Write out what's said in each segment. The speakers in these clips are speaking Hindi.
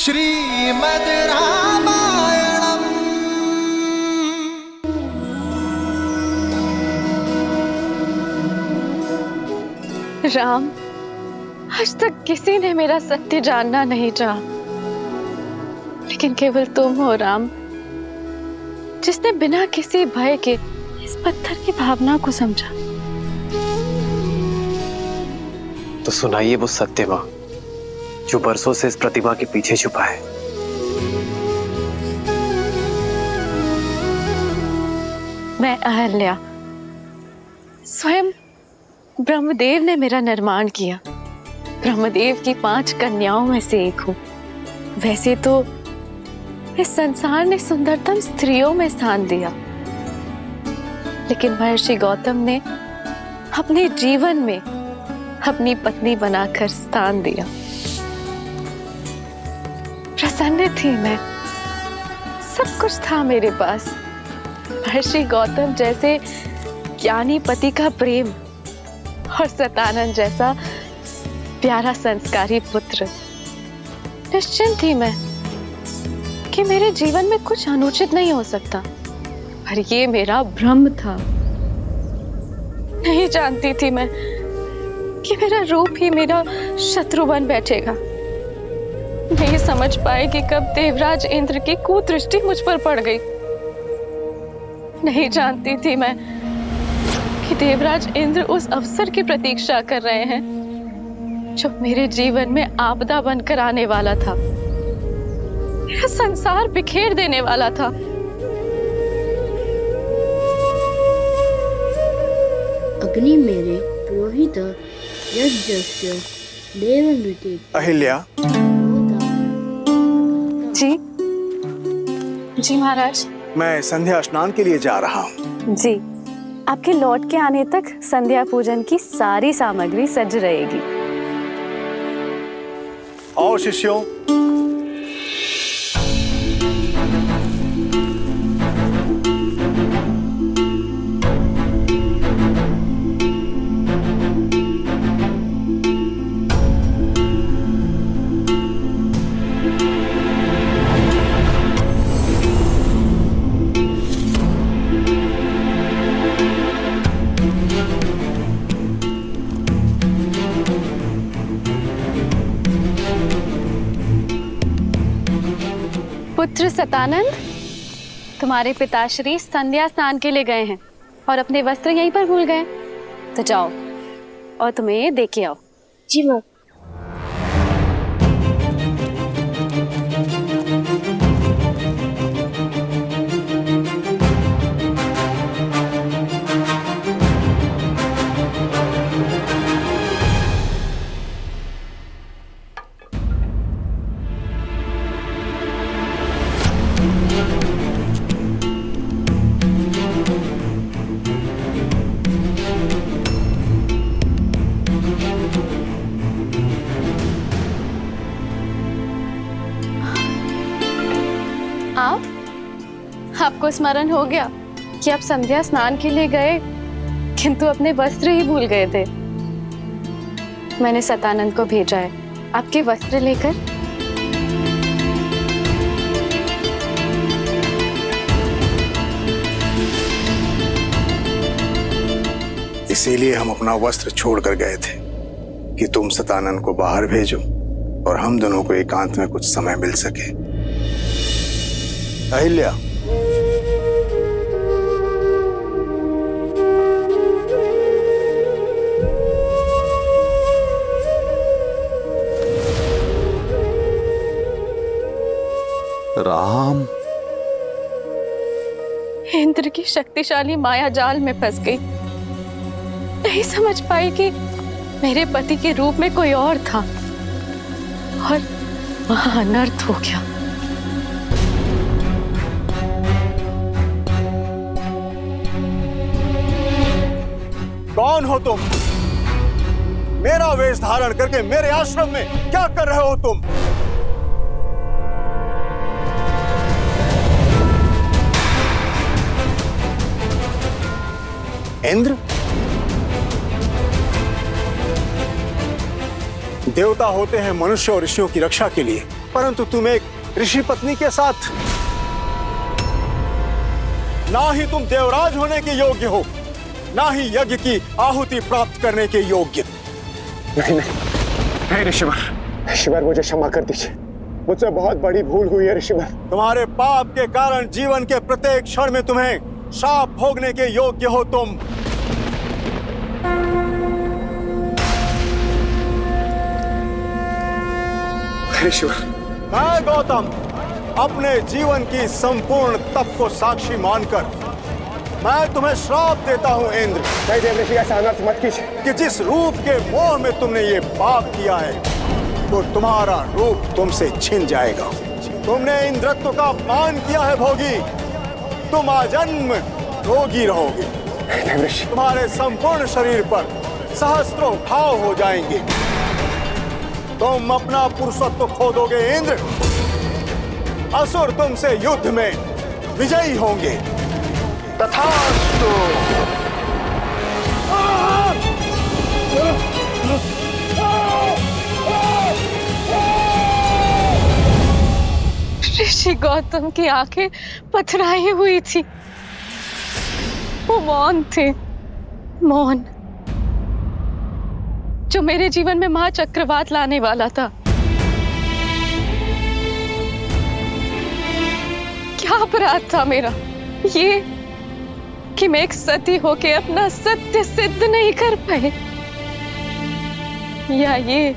श्रीमद् रामायणम्। राम, आज तक किसी ने मेरा सत्य जानना नहीं चाहा, लेकिन केवल तुम हो राम, जिसने बिना किसी भय के इस पत्थर की भावना को समझा। तो सुनाइए वो सत्य मां जो बरसों से इस प्रतिमा के पीछे छुपा है। मैं अहल्या, स्वयं ब्रह्मदेव ने मेरा निर्माण किया। ब्रह्मदेव की 5 कन्याओं में से एक हूँ। वैसे तो इस संसार ने सुंदरतम स्त्रियों में स्थान दिया, लेकिन महर्षि गौतम ने अपने जीवन में अपनी पत्नी बनाकर स्थान दिया। प्रसन्न थी मैं, सब कुछ था मेरे पास। महर्षि गौतम जैसे ज्ञानी पति का प्रेम और सतानंद जैसा प्यारा संस्कारी पुत्र। निश्चिंत थी मैं कि मेरे जीवन में कुछ अनुचित नहीं हो सकता, पर ये मेरा भ्रम था। नहीं जानती थी मैं कि मेरा रूप ही मेरा शत्रु बन बैठेगा। नहीं समझ पाए कि कब देवराज इंद्र की कुदृष्टि मुझ पर पड़ गई। नहीं जानती थी मैं कि देवराज इंद्र उस अवसर की प्रतीक्षा कर रहे हैं जो मेरे जीवन में आपदा बनकर आने वाला था, मेरा संसार बिखेर देने वाला था। अग्नि मेरे पुरोहित यज्ञस्य देवमृते। अहिल्या, जी जी महाराज। मैं संध्या स्नान के लिए जा रहा हूँ। जी, आपके लौट के आने तक संध्या पूजन की सारी सामग्री सज रहेगी। आओ शिष्यों। पुत्र सतानंद, तुम्हारे पिताश्री संध्या स्नान के लिए गए हैं और अपने वस्त्र यहीं पर भूल गए। तो जाओ और तुम्हें ये दे के आओ। जी माँ। आपको स्मरण हो गया कि आप संध्या स्नान के लिए गए, किंतु अपने वस्त्र ही भूल गए थे। मैंने सतानंद को भेजा है आपके वस्त्र लेकर। इसीलिए हम अपना वस्त्र छोड़कर गए थे कि तुम सतानंद को बाहर भेजो और हम दोनों को एकांत में कुछ समय मिल सके। अहिल्या, राम, इंद्र की शक्तिशाली माया जाल में फंस गई। नहीं समझ पाई कि मेरे पति के रूप में कोई और था और वहां अनर्थ हो गया। कौन हो तुम? मेरा वेश धारण करके मेरे आश्रम में क्या कर रहे हो तुम? इंद्र? देवता होते हैं मनुष्य और ऋषियों की रक्षा के लिए, परंतु तुम एक ऋषि पत्नी के साथ, ना ही तुम देवराज होने के योग्य हो, ना ही यज्ञ की आहुति प्राप्त करने के योग्य। नहीं ऋषिवर, ऋषिवर मुझे क्षमा कर दीजिए, मुझसे बहुत बड़ी भूल हुई है ऋषिवर। तुम्हारे पाप के कारण जीवन के प्रत्येक क्षण में तुम्हें शाप भोगने के योग्य हो तुम। ऋषिवर, मैं गौतम अपने जीवन की संपूर्ण तप को साक्षी मानकर मैं तुम्हें श्राप देता हूं इंद्र। नहीं देव ऋषि, ऐसा अनर्थ मत कीजिए कि जिस रूप के मोह में तुमने ये पाप किया है, तो तुम्हारा रूप तुमसे छिन जाएगा। तुमने इंद्रत्व का अपमान किया है भोगी, तुम आजन्म रोगी रहोगे। देव ऋषि, तुम्हारे संपूर्ण शरीर पर सहस्त्रों घाव हो जाएंगे। तुम अपना पुरुषत्व खो दोगे इंद्र। असुर तुमसे युद्ध में विजयी होंगे। तथास्तु। ऋषि गौतम की आंखें पथराई हुई थी, वो मौन थे, मौन, जो मेरे जीवन में महाचक्रवात लाने वाला था। क्या अपराध था मेरा ये कि मैं एक सती होके अपना सत्य सिद्ध नहीं कर पाई, या ये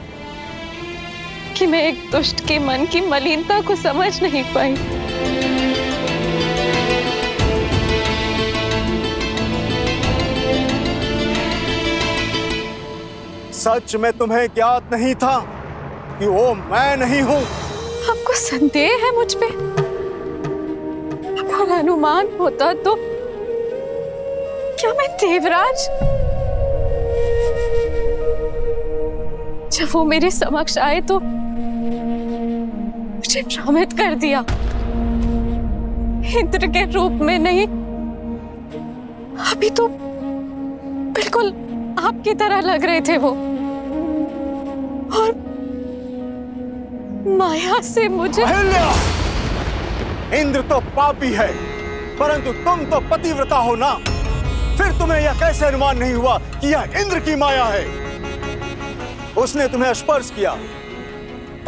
कि मैं एक दुष्ट के मन की मलिनता को समझ नहीं पाई। सच में तुम्हें ज्ञात नहीं था कि वो मैं नहीं हूं। आपको संदेह है मुझ पे? अगर अनुमान होता तो क्या मैं देवराज? जब वो मेरे समक्ष आए तो मुझे भ्रमित कर दिया। इंद्र के रूप में नहीं, अभी तो बिल्कुल आपकी तरह लग रहे थे वो, और माया से मुझे। अहिल्या! इंद्र तो पापी है, परंतु तुम तो पतिव्रता हो ना, फिर तुम्हें यह कैसे अनुमान नहीं हुआ कि यह इंद्र की माया है? उसने तुम्हें स्पर्श किया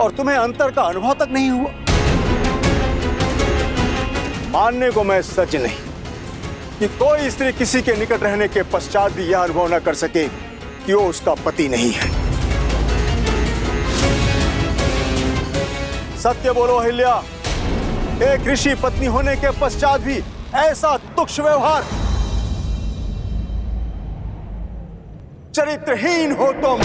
और तुम्हें अंतर का अनुभव तक नहीं हुआ। मानने को मैं सच नहीं कि कोई स्त्री किसी के निकट रहने के पश्चात भी यह अनुभव न कर सके कि वो उसका पति नहीं है। सत्य बोलो अहिल्या, एक ऋषि पत्नी होने के पश्चात भी ऐसा तुच्छ व्यवहार, चरित्रहीन हो तुम।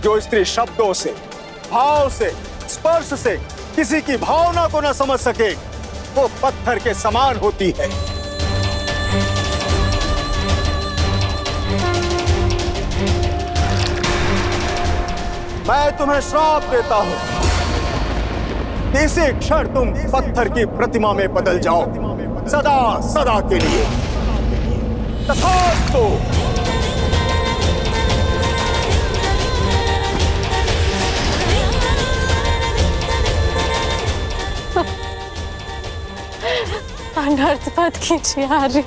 जो स्त्री शब्दों से, भाव से, स्पर्श से किसी की भावना को न समझ सके, वो पत्थर के समान होती है। मैं तुम्हें श्राप देता हूं कि इसी क्षण तुम पत्थर की प्रतिमा में बदल जाओ, सदा सदा के लिए। तथास्तु। अनर्थ मत कीजिए आर्य,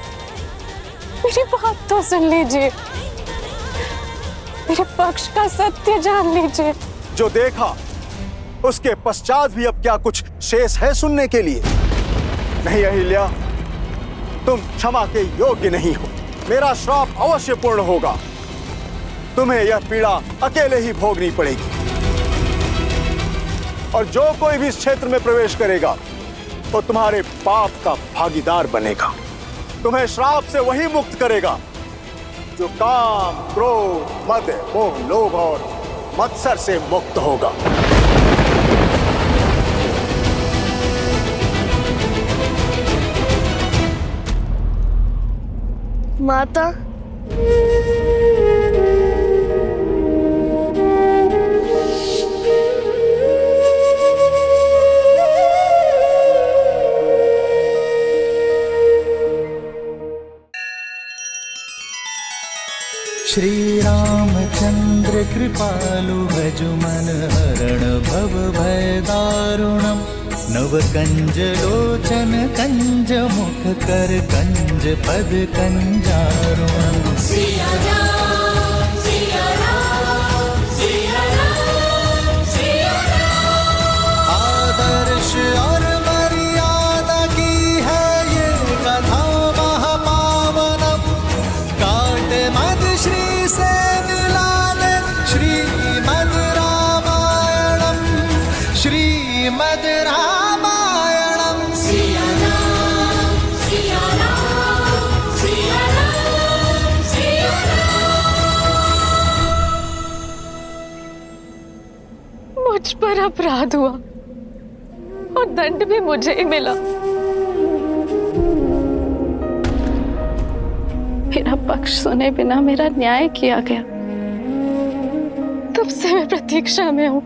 मेरी बात तो सुन लीजिए, मेरे पक्ष का सत्य जान लीजिए। जो देखा उसके पश्चात भी अब क्या कुछ शेष है सुनने के लिए? नहीं अहिल्या, तुम क्षमा के योग्य नहीं हो। मेरा श्राप अवश्य पूर्ण होगा। तुम्हें यह पीड़ा अकेले ही भोगनी पड़ेगी, और जो कोई भी इस क्षेत्र में प्रवेश करेगा तो तुम्हारे पाप का भागीदार बनेगा। तुम्हें श्राप से वही मुक्त करेगा जो काम, क्रोध, मद, मोह, लोभ और मत्सर से मुक्त होगा। माता, श्री रामचंद्र कृपालु भजु मन हरण भव भय दारुणम् नव कंज लोचन कंज मुख कर कंज पद कंजारुणम् सिया राम सिया राम सिया राम सिया राम। आदर्श और मर्यादा की है ये कथा महापावनम काट मद श्री से मिला दे श्रीमद् रामायणम श्रीमद् रामायणम सिया राम सिया राम सिया राम सिया राम। मुझ पर अपराध हुआ और दंड भी मुझे ही मिला। मेरा पक्ष सुने बिना मेरा न्याय किया गया। तब से मैं प्रतीक्षा में हूं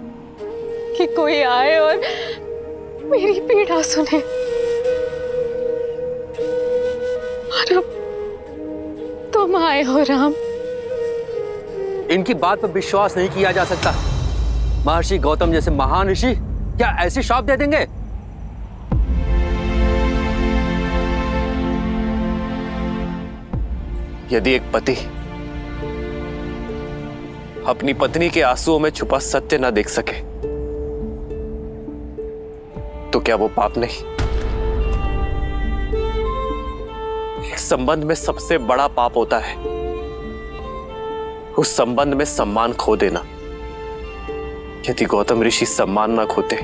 कि कोई आए और मेरी पीड़ा सुने। और अब तुम आए हो राम। इनकी बात पर विश्वास नहीं किया जा सकता। महर्षि गौतम जैसे महान ऋषि क्या ऐसी श्राप दे देंगे? यदि एक पति अपनी पत्नी के आंसुओं में छुपा सत्य न देख सके तो क्या वो पाप नहीं? एक संबंध में सबसे बड़ा पाप होता है उस संबंध में सम्मान खो देना। यदि गौतम ऋषि सम्मान न खोते,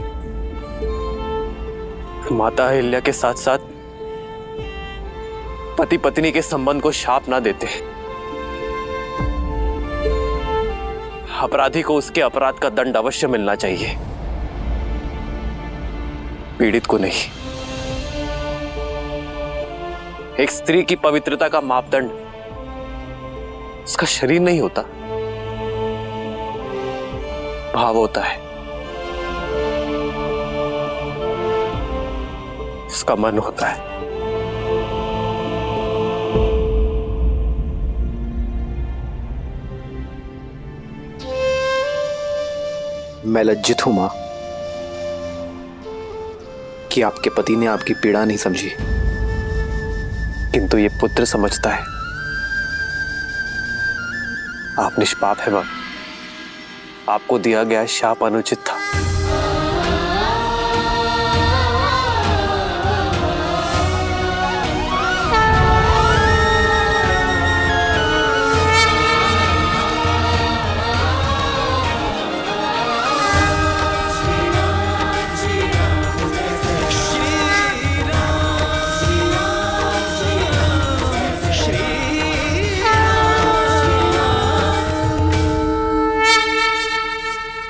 माता अहिल्या के साथ साथ पति पत्नी के संबंध को शाप ना देते, अपराधी को उसके अपराध का दंड अवश्य मिलना चाहिए, पीड़ित को नहीं। एक स्त्री की पवित्रता का मापदंड उसका शरीर नहीं होता, भाव होता है, उसका मन होता है। मैं लज्जित हूं मां कि आपके पति ने आपकी पीड़ा नहीं समझी, किंतु ये पुत्र समझता है। आप निष्पाप है मां, आपको दिया गया शाप अनुचित था।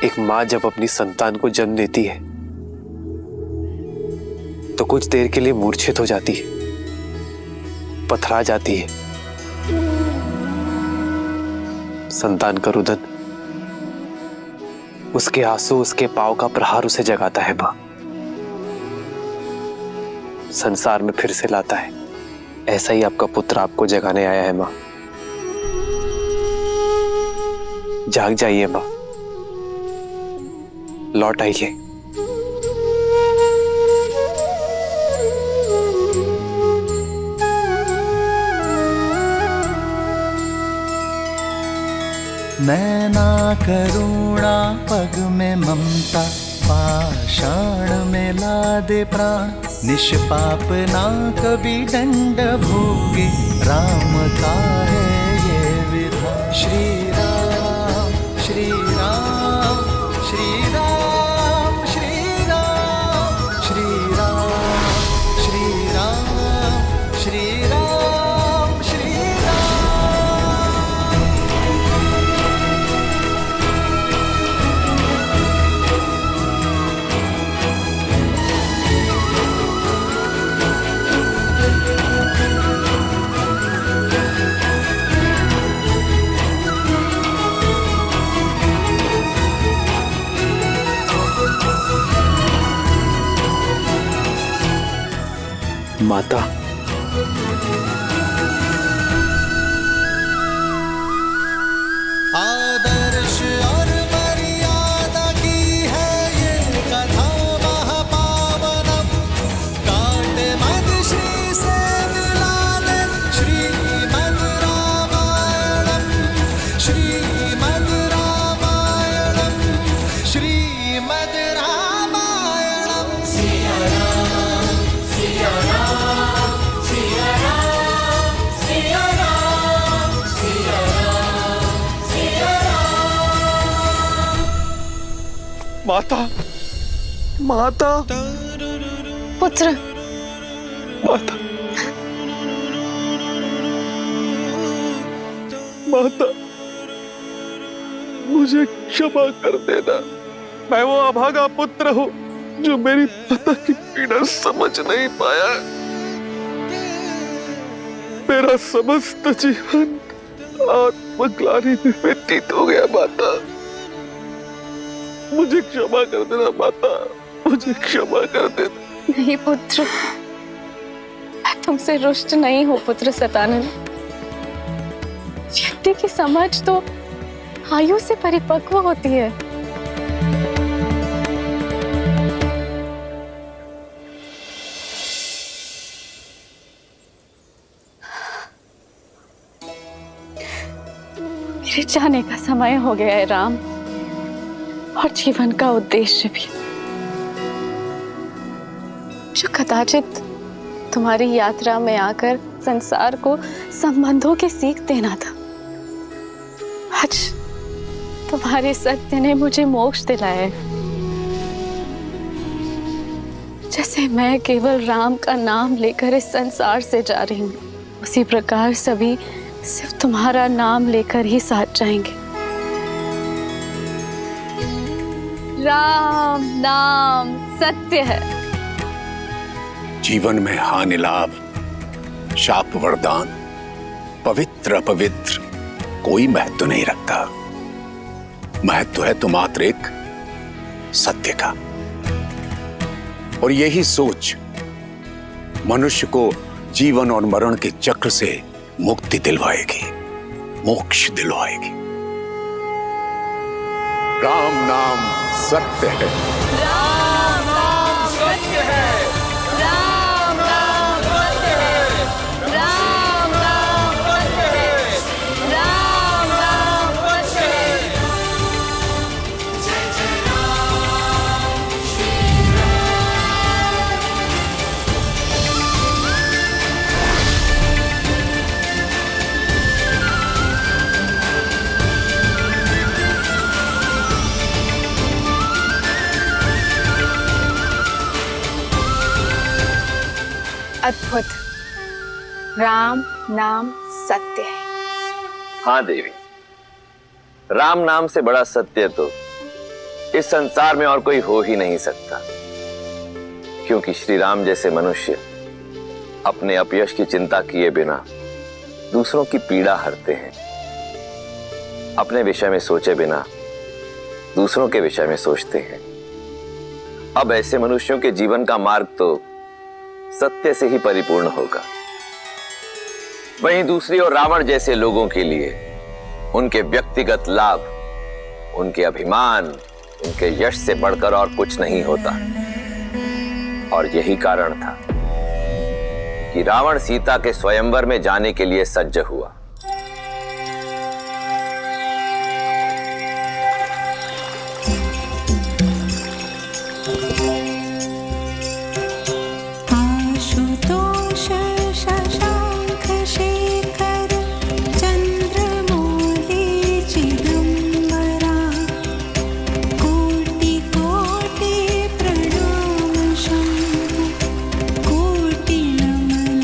एक मां जब अपनी संतान को जन्म देती है तो कुछ देर के लिए मूर्छित हो जाती है, पथरा जाती है। संतान का रुदन, उसके आंसू, उसके पांव का प्रहार उसे जगाता है मां, संसार में फिर से लाता है। ऐसा ही आपका पुत्र आपको जगाने आया है मां। जाग जाइए मां, लौट आइए। नैना करुणा पग में ममता पाषाण में लादे प्राण निष्पाप ना कभी दंड भोगे राम का है ये विधान। श्री राम श्री राम श्री राम श्री राम श्री राम श्री राम श्री राम श्री राम। आदर्श और मर्यादा की है ये कथा महापावनम। कांटे मद श्री से मिला दे श्रीमद् रामायणम, श्रीमद् रामायणम, श्रीमद् रामायणम। सिया राम सिया राम सिया राम सिया राम सिया राम सिया राम। माता, माता, पुत्र, माता, माता, मुझे क्षमा कर देना। मैं वो अभागा पुत्र हूँ जो मेरी माता की पीड़ा समझ नहीं पाया। मेरा समस्त जीवन आत्मग्लानि में व्यतीत हो गया। माता, मुझे क्षमा कर देना। माता, मुझे क्षमा कर देना। नहीं पुत्र, मैं तुमसे रुष्ट नहीं हूँ पुत्र सतानंद। व्यक्ति की समझ तो आयु से परिपक्व होती है। मेरे जाने का समय हो गया है राम, और जीवन का उद्देश्य भी, जो कदाचित तुम्हारी यात्रा में आकर संसार को संबंधों की सीख देना था। आज तुम्हारे सत्य ने मुझे मोक्ष दिलाया है। जैसे मैं केवल राम का नाम लेकर इस संसार से जा रही हूँ, उसी प्रकार सभी सिर्फ तुम्हारा नाम लेकर ही साथ जाएंगे। राम नाम सत्य है। जीवन में हानि लाभ, शाप वरदान, पवित्र अपवित्र कोई महत्व नहीं रखता। महत्व है तो मात्र एक सत्य का। और यही सोच मनुष्य को जीवन और मरण के चक्र से मुक्ति दिलवाएगी, मोक्ष दिलवाएगी। राम नाम सत्य है। राम नाम सत्य है। राम नाम सत्य है। राम नाम सत्य है। राम नाम सत्य है। जय जय राम श्री अद्भुत। राम नाम सत्य है। हाँ देवी, राम नाम से बड़ा सत्य तो इस संसार में और कोई हो ही नहीं सकता। क्योंकि श्री राम जैसे मनुष्य अपने अपयश की चिंता किए बिना दूसरों की पीड़ा हरते हैं। अपने विषय में सोचे बिना दूसरों के विषय में सोचते हैं। अब ऐसे मनुष्यों के जीवन का मार्ग तो सत्य से ही परिपूर्ण होगा। वहीं दूसरी ओर रावण जैसे लोगों के लिए उनके व्यक्तिगत लाभ, उनके अभिमान, उनके यश से बढ़कर और कुछ नहीं होता। और यही कारण था कि रावण सीता के स्वयंवर में जाने के लिए सज्ज हुआ। आशुतोष शशांक शेखर चंद्रमौली चिदंबरा कोटि कोटि प्रणाम शंभु कोटि नमन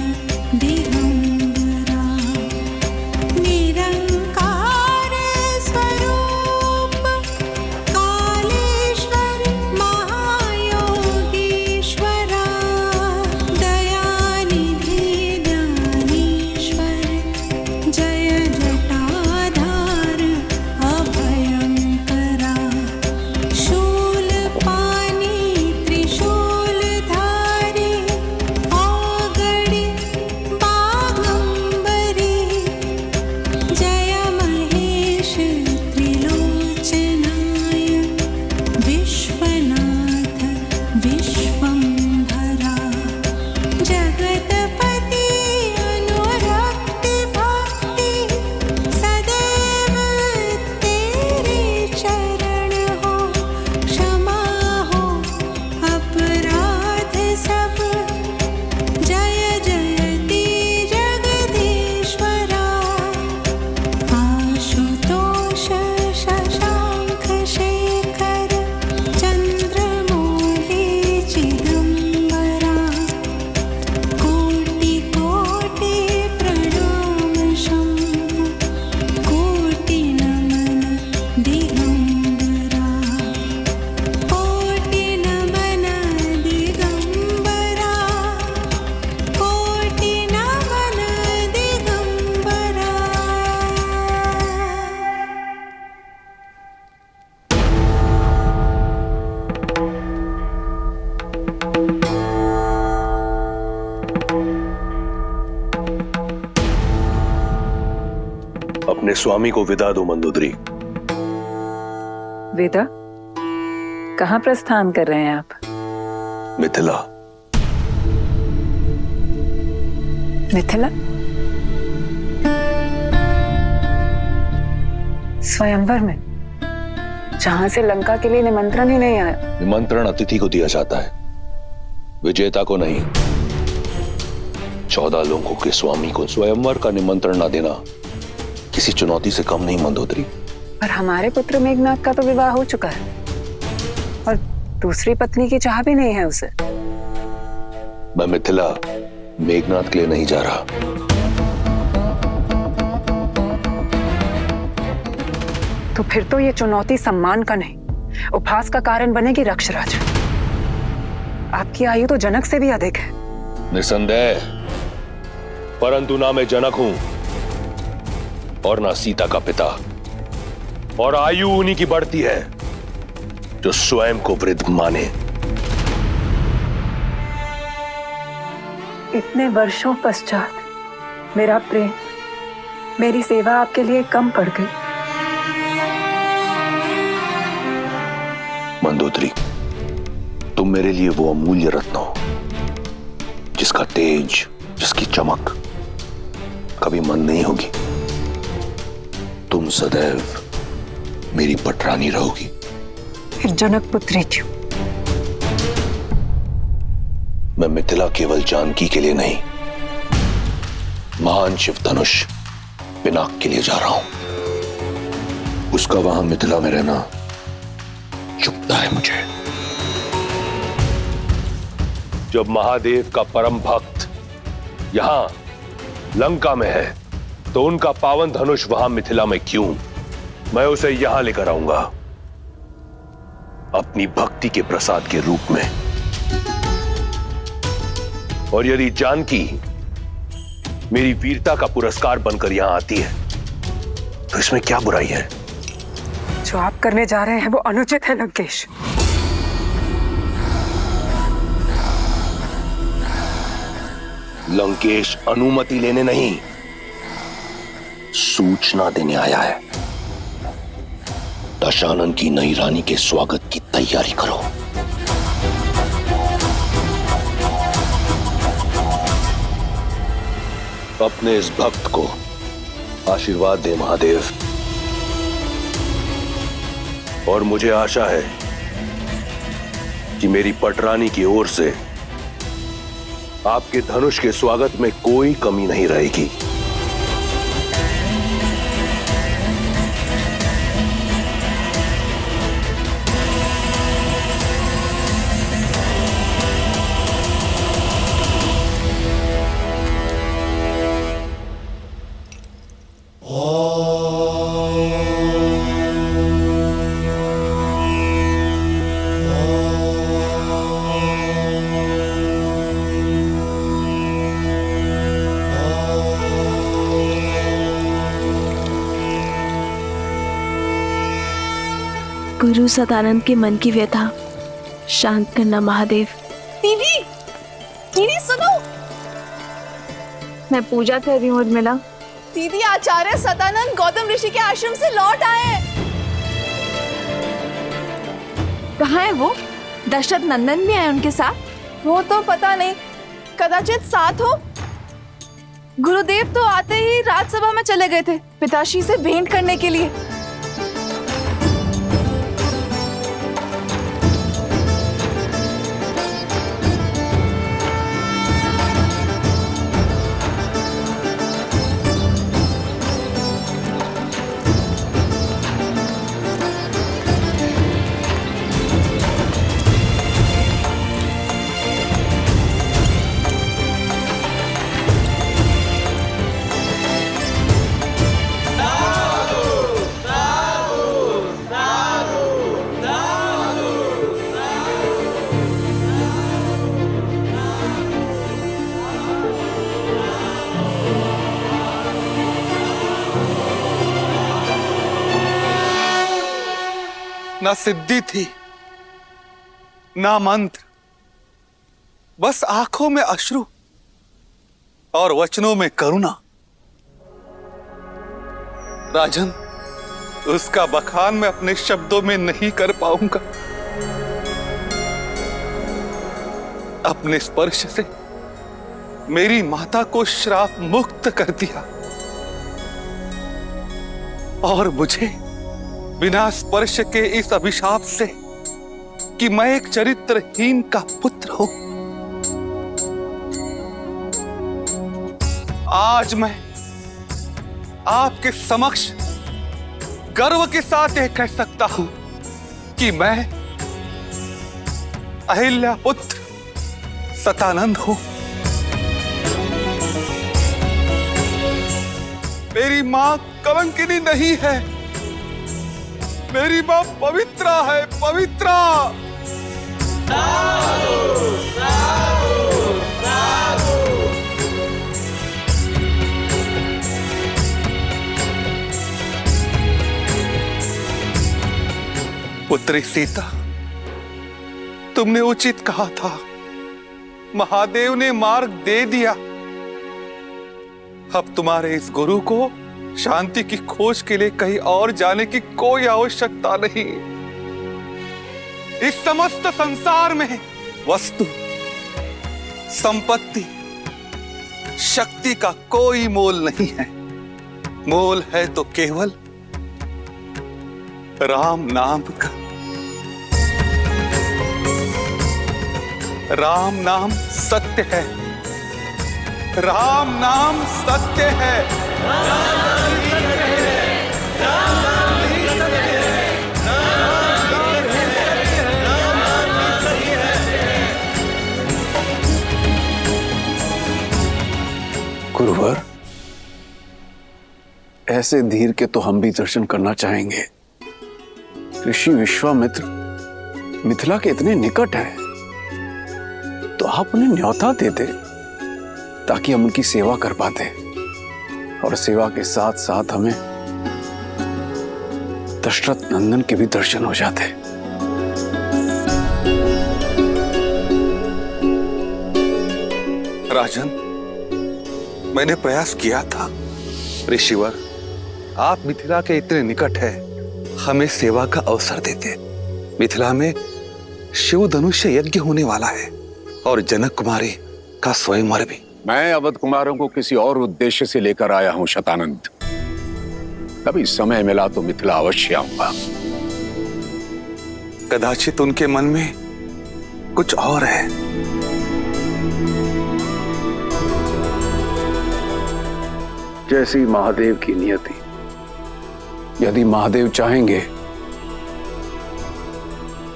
दिगंबरा अपने स्वामी को विदा दो मंदोदरी। वेदा, कहाँ प्रस्थान कर रहे हैं आप? मिथिला। मिथिला? स्वयंवर में, जहां से लंका के लिए निमंत्रण ही नहीं आया। निमंत्रण अतिथि को दिया जाता है, विजेता को नहीं। 14 लोगों के स्वामी को स्वयंवर का निमंत्रण न देना किसी चुनौती से कम नहीं मंदोदरी। पर हमारे पुत्र मेघनाथ का तो विवाह हो चुका है और दूसरी पत्नी की चाह भी नहीं है उसे। मैं मिथिला मेघनाथ के लिए नहीं जा रहा। तो फिर तो ये चुनौती सम्मान का नहीं, उपहास का कारण बनेगी रक्षराज। आपकी आयु तो जनक से भी अधिक है। निसंदेह, परंतु ना मैं जनक हूं और ना सीता का पिता। और आयु उन्हीं की बढ़ती है जो स्वयं को वृद्ध माने। इतने वर्षों पश्चात मेरा प्रेम, मेरी सेवा आपके लिए कम पड़ गई। मंदोदरी, तुम मेरे लिए वो अमूल्य रत्न हो जिसका तेज, जिसकी चमक कभी मंद नहीं होगी। तुम सदैव मेरी पटरानी रहोगी। फिर जनक पुत्री क्यों? मैं मिथिला केवल जानकी के लिए नहीं, महान शिव धनुष पिनाक के लिए जा रहा हूं। उसका वहां मिथिला में रहना चुभता है मुझे। जब महादेव का परम भक्त यहां लंका में है तो उनका पावन धनुष वहां मिथिला में क्यों? मैं उसे यहां लेकर आऊंगा अपनी भक्ति के प्रसाद के रूप में। और यदि जानकी मेरी वीरता का पुरस्कार बनकर यहां आती है तो इसमें क्या बुराई है? जो आप करने जा रहे हैं वो अनुचित है लंकेश। लंकेश अनुमति लेने नहीं, सूचना देने आया है। दशानन की नई रानी के स्वागत की तैयारी करो। अपने इस भक्त को आशीर्वाद दे महादेव। और मुझे आशा है कि मेरी पटरानी की ओर से आपके धनुष के स्वागत में कोई कमी नहीं रहेगी। गुरु सदानंद के मन की व्यथा शांत करना महादेव। दीदी, दीदी सुनो। मैं पूजा कर रही हूँ उर्मिला। दीदी, आचार्य सदानंद गौतम ऋषि के आश्रम से लौट आए। कहाँ है वो? दशरथ नंदन भी आए उनके साथ? वो तो पता नहीं, कदाचित साथ हो। गुरुदेव तो आते ही राजसभा में चले गए थे पिताश्री से भेंट करने के लिए। ना सिद्धि थी ना मंत्र, बस आंखों में अश्रु और वचनों में करुणा। राजन, उसका बखान मैं अपने शब्दों में नहीं कर पाऊंगा। अपने स्पर्श से मेरी माता को श्राप मुक्त कर दिया और मुझे बिना स्पर्श के इस अभिशाप से कि मैं एक चरित्रहीन का पुत्र हूं, आज मैं आपके समक्ष गर्व के साथ यह कह सकता हूं कि मैं अहिल्या पुत्र सतानंद हूं। मेरी मां कलंकिनी नहीं है, मेरी मां पवित्रा है, पवित्रा। पुत्री सीता, तुमने उचित कहा था, महादेव ने मार्ग दे दिया। अब तुम्हारे इस गुरु को शांति की खोज के लिए कहीं और जाने की कोई आवश्यकता नहीं। इस समस्त संसार में वस्तु, संपत्ति, शक्ति का कोई मोल नहीं है। मोल है तो केवल राम नाम का। राम नाम सत्य है, राम नाम सत्य है। गुरुवर, ऐसे धीर के तो हम भी दर्शन करना चाहेंगे। ऋषि विश्वामित्र मिथिला के इतने निकट है, तो आप उन्हें न्योता देते ताकि हम उनकी सेवा कर पाते, और सेवा के साथ साथ हमें दशरथ नंदन के भी दर्शन हो जाते। राजन, मैंने प्रयास किया था। ऋषिवर, आप मिथिला के इतने निकट है, हमें सेवा का अवसर देते। मिथिला में शिव धनुष्य यज्ञ होने वाला है और जनक कुमारी का स्वयंवर भी। मैं अवध कुमारों को किसी और उद्देश्य से लेकर आया हूं शतानंद। कभी समय मिला तो मिथिला अवश्य आऊंगा। कदाचित उनके मन में कुछ और है। जैसी महादेव की नियति। यदि महादेव चाहेंगे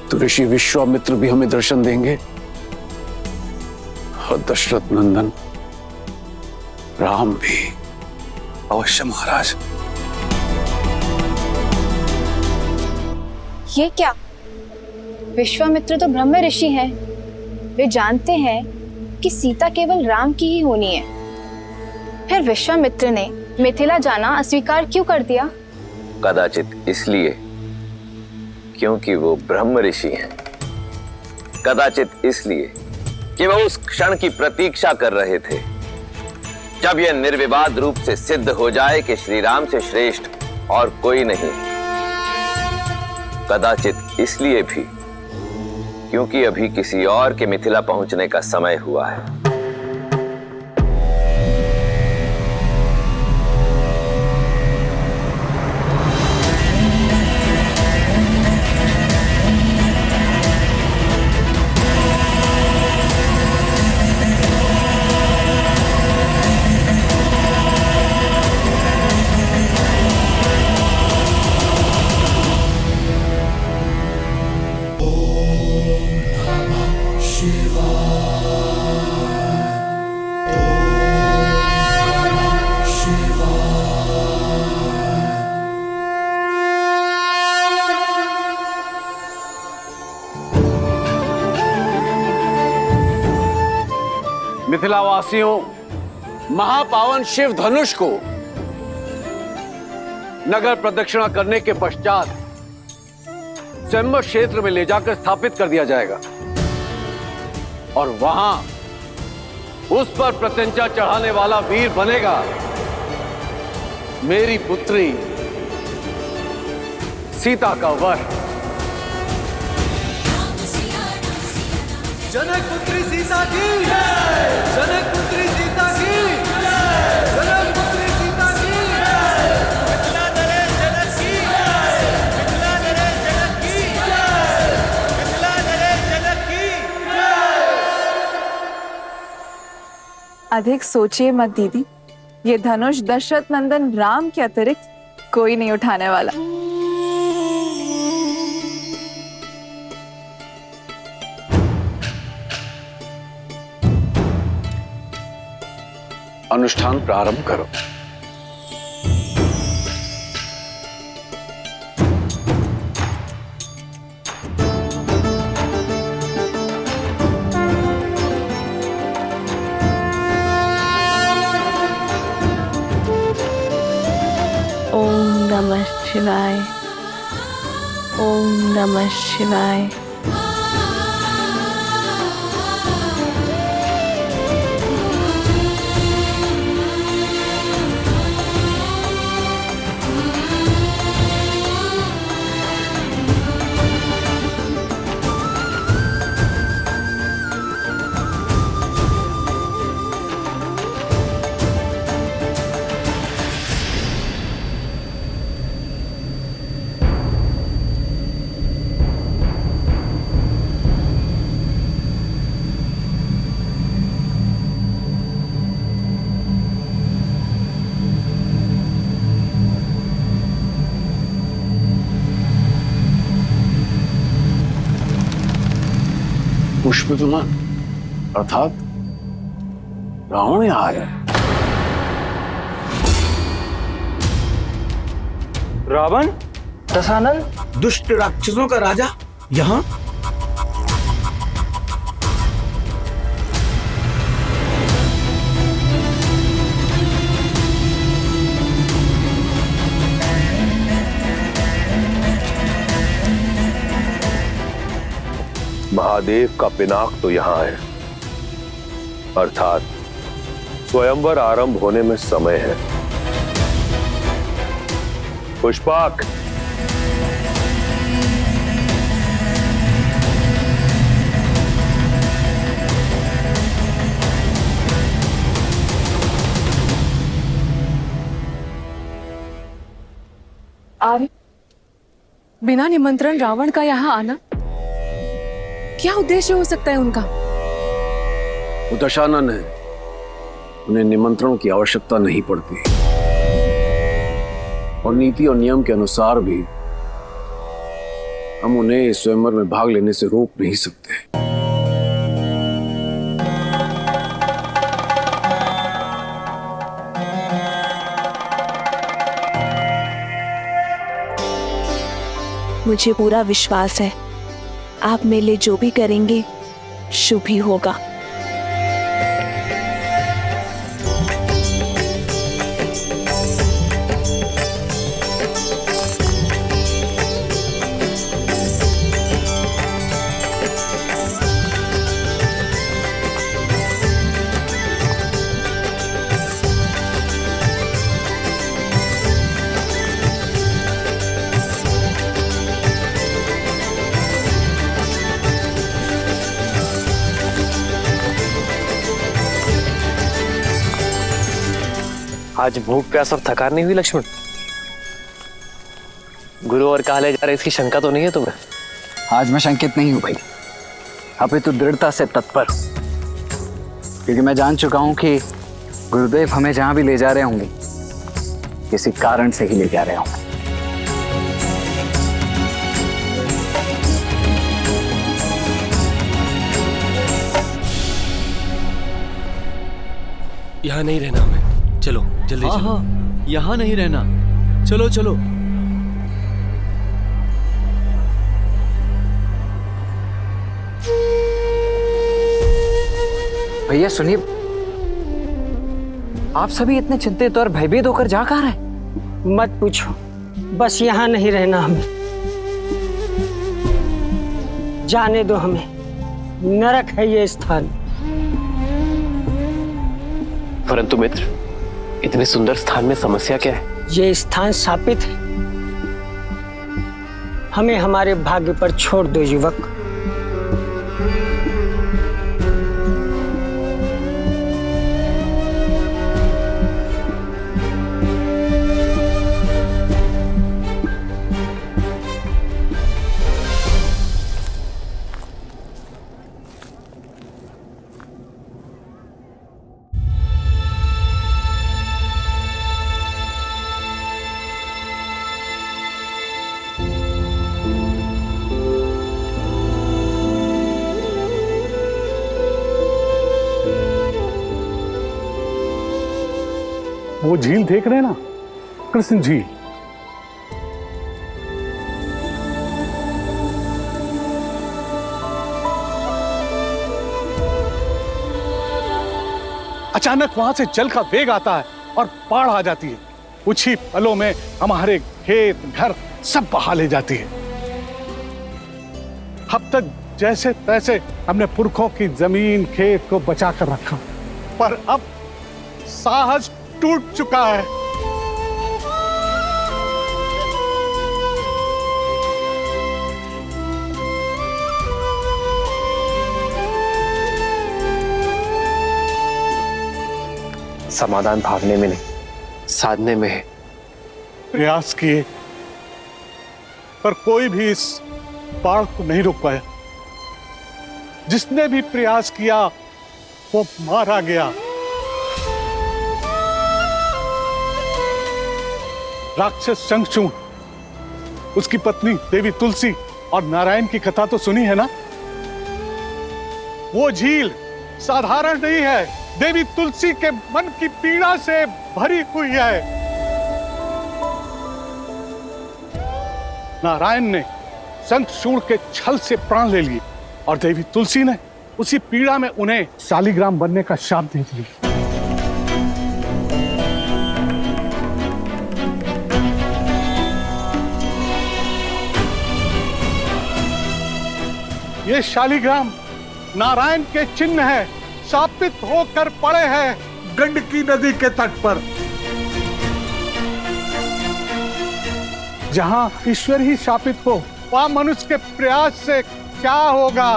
तो ऋषि विश्वामित्र भी हमें दर्शन देंगे, और दशरथ नंदन राम भी। अवश्य महाराज। ये क्या? विश्वामित्र तो ब्रह्म ऋषि हैं। वे जानते हैं कि सीता केवल राम की ही होनी है। फिर विश्वामित्र ने मिथिला जाना अस्वीकार क्यों कर दिया? कदाचित इसलिए क्योंकि वो ब्रह्म ऋषि हैं। कदाचित इसलिए कि वह उस क्षण की प्रतीक्षा कर रहे थे जब यह निर्विवाद रूप से सिद्ध हो जाए कि श्री राम से श्रेष्ठ और कोई नहीं। कदाचित इसलिए भी क्योंकि अभी किसी और के मिथिला पहुंचने का समय हुआ है। मिथिलावासियों, महापावन शिव धनुष को नगर प्रदक्षिणा करने के पश्चात स्वयंवर क्षेत्र में ले जाकर स्थापित कर दिया जाएगा और वहां उस पर प्रत्यंचा चढ़ाने वाला वीर बनेगा मेरी पुत्री सीता का वर। जनक पुत्री सीता की जय, जनक पुत्री सीता की जय, जनक पुत्री सीता की जय, मिथिला नरेश जनक की जय, मिथिला नरेश जनक की जय, मिथिला नरेश जनक की जय। अधिक सोचिए मत दीदी, ये धनुष दशरथ नंदन राम के अतिरिक्त कोई नहीं उठाने वाला। अनुष्ठान प्रारंभ करो। ओम नमः शिवाय, ओम नमः शिवाय। पुष्प विमान अर्थात रावण यहाँ आया। रावण, दशानन, दुष्ट राक्षसों का राजा यहाँ? महादेव का पिनाक तो यहां है, अर्थात स्वयंवर आरंभ होने में समय है। पुष्पाक, बिना निमंत्रण रावण का यहाँ आना, क्या उद्देश्य हो सकता है उनका? वो दशानन है, उन्हें निमंत्रण की आवश्यकता नहीं पड़ती और नीति और नियम के अनुसार भी हम उन्हें इस स्वयंवर में भाग लेने से रोक नहीं सकते। मुझे पूरा विश्वास है आप मेरे लिए जो भी करेंगे शुभ ही होगा। आज भूख प्यास और थकान नहीं हुई लक्ष्मण? गुरु और कहा ले जा रहे इसकी शंका तो नहीं है तुम्हें? आज मैं शंकित नहीं हूं भाई, अभी तो दृढ़ता से तत्पर, क्योंकि मैं जान चुका हूं कि गुरुदेव हमें जहां भी ले जा रहे होंगे किसी कारण से ही ले जा रहे होंगे। यहाँ नहीं रहना हमें, चलो जल्दी चलो। हाँ, यहाँ नहीं रहना, चलो चलो। भैया सुनिए, आप सभी इतने चिंतित और भयभीत होकर जा कहाँ रहे? मत पूछो, बस यहाँ नहीं रहना हमें, जाने दो हमें, नरक है ये स्थान। परंतु मित्र, इतने सुंदर स्थान में समस्या क्या है? ये स्थान शापित है, हमें हमारे भाग्य पर छोड़ दो युवक। वो झील देख रहे हैं ना, कृष्ण झील। अचानक वहां से जल का वेग आता है और बाढ़ आ जाती है। कुछ ही पलों में हमारे खेत घर सब बहा ले जाती है। अब तक जैसे तैसे हमने पुरखों की जमीन खेत को बचा कर रखा, पर अब साहस टूट चुका है। समाधान भागने में नहीं, साधने में है। प्रयास किए, पर कोई भी इस बाढ़ को नहीं रोक पाया। जिसने भी प्रयास किया वो मारा गया। राक्षस शंखचूड़, उसकी पत्नी देवी तुलसी और नारायण की कथा तो सुनी है ना। वो झील साधारण नहीं है, देवी तुलसी के मन की पीड़ा से भरी हुई है। नारायण ने शंखचूड़ के छल से प्राण ले लिए और देवी तुलसी ने उसी पीड़ा में उन्हें शालिग्राम बनने का शाप दे दिया। ये शालिग्राम नारायण के चिन्ह है, शापित होकर पड़े हैं गंडकी नदी के तट पर। जहां ईश्वर ही शापित हो, वहां मनुष्य के प्रयास से क्या होगा।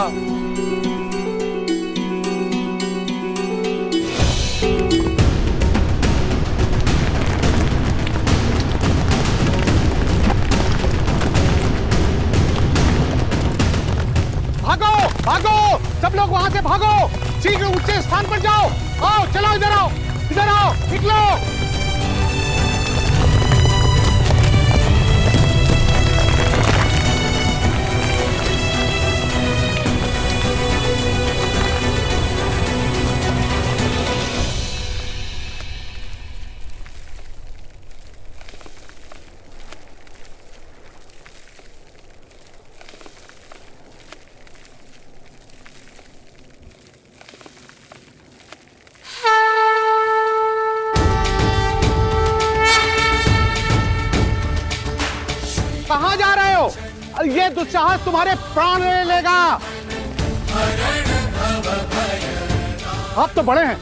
भागो भागो, सब लोग वहां से भागो, शीघ्र ऊंचे स्थान पर जाओ। आओ चलो, इधर आओ, इधर आओ, निकलो। कहां जा रहे हो? ये दुस्साहस तुम्हारे प्राण ले लेगा। आप तो बड़े हैं,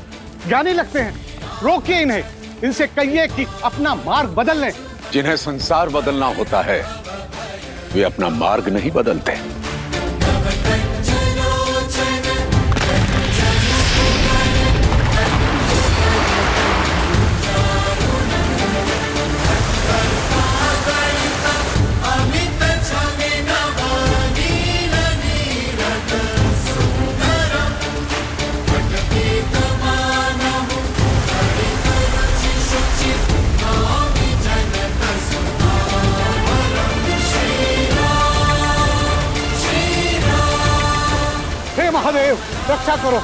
ज्ञानी लगते हैं, रोकिए इन्हें। इनसे कहिए कि अपना मार्ग बदल लें। जिन्हें संसार बदलना होता है वे अपना मार्ग नहीं बदलते। हे महादेव, रक्षा करो।